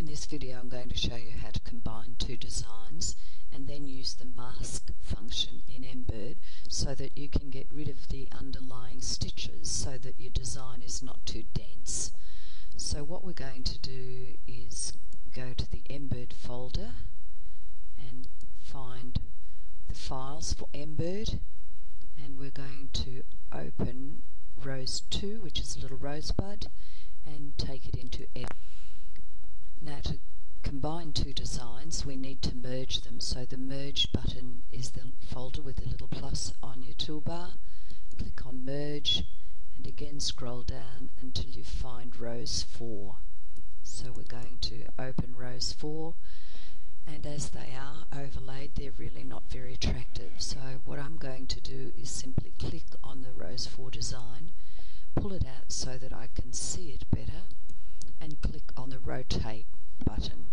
In this video I'm going to show you how to combine two designs and then use the mask function in Embird so that you can get rid of the underlying stitches so that your design is not too dense. So what we're going to do is go to the Embird folder and find the files for Embird, and we're going to open Rose 2, which is a little rosebud, and take it into Edit. Now, to combine two designs we need to merge them, so the merge button is the folder with the little plus on your toolbar. Click on merge and again scroll down until you find Rose 4. So we're going to open Rose 4, and as they are overlaid they're really not very attractive, so what I'm going to do is simply click on the Rose 4 design, pull it out so that I can see it better, and click on the rotate button,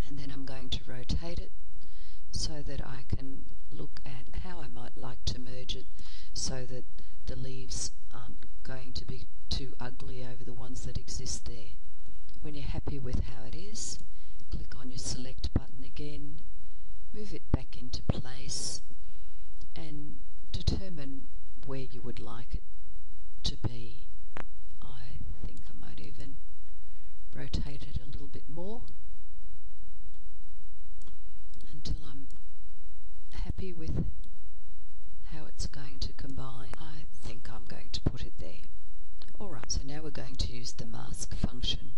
and then I'm going to rotate it so that I can look at how I might like to merge it so that the leaves aren't going to be too ugly over the ones that exist there. When you're happy with how it is, click on your select button again, move it back into place and determine where you would like it to be. I think I might even rotate it a little bit more until I'm happy with how it's going to combine. I think I'm going to put it there. Alright, so now we're going to use the mask function.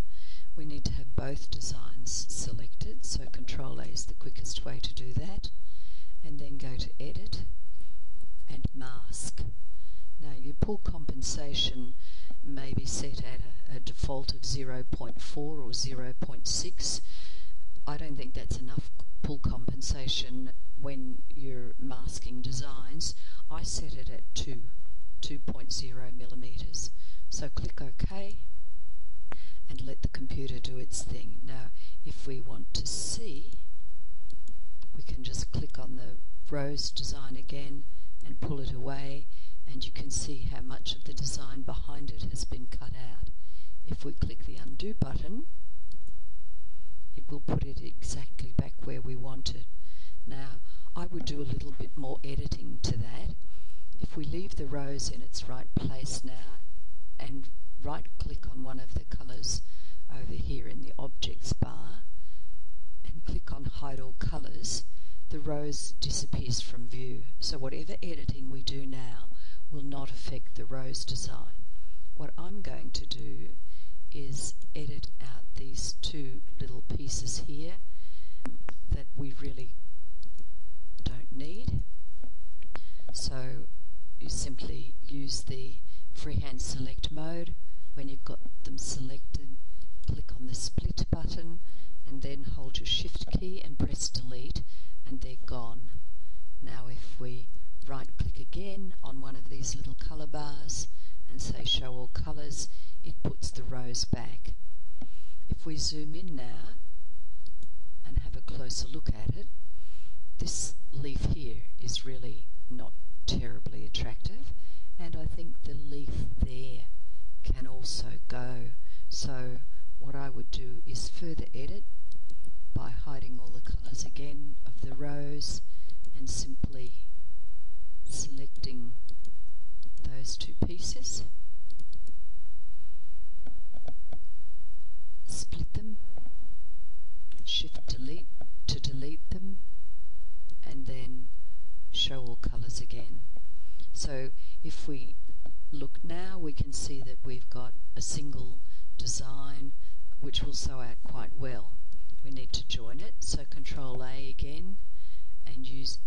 We need to have both designs selected, so Control A is the quickest way to do that, and then go to Edit and Mask. Now your pull compensation may be set at a default of 0.4 or 0.6. I don't think that's enough pull compensation when you're masking designs. I set it at 2.0 millimeters. So click OK and let the computer do its thing. Now if we want to see, we can just click on the rose design again and pull it away, and you can see how much of the design behind it has been cut out. If we click the undo button, it will put it exactly back where we want it. Now I would do a little bit more editing to that. If we leave the rose in its right place now and right click on one of the colours over here in the objects bar and click on hide all colours, the rose disappears from view. So whatever editing we do now will not affect the rose design. What I'm going to do is edit out these two little pieces here that we really don't need. So you simply use the freehand select mode. When you've got them selected, click on the split button and then hold your shift key and press delete, and they're gone. Now if we right click again on one of these little colour bars and say show all colours, it puts the rose back. If we zoom in now and have a closer look at it, this leaf here is really not terribly attractive, and I think the leaf there can also go. So what I would do is further edit by hiding all the colours again of the rose and simply selecting those two pieces, split them, shift delete to delete them, and then show all colours again. So if we look now, we can see that we've got a single design which will sew out quite well. We need to join it, so Control A again and use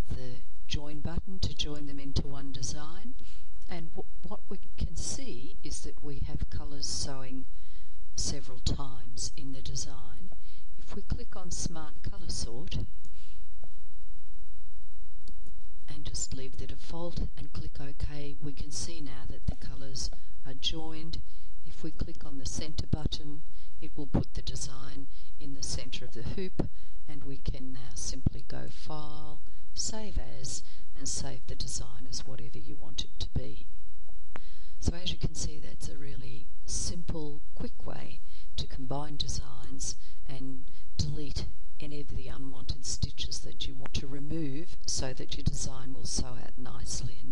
the join button to join them into one design, and what we can see is that we have colours sewing several times in the design. If we click on Smart Colour Sort and just leave the default and click OK, we can see now that the colours are joined. If we click on the centre button, it will put the design in the centre of the hoop, and we can now simply go File, Save As, and save the design as whatever you want it to be. So as you can see, that's a really simple, quick way to combine designs that your design will sew out nicely and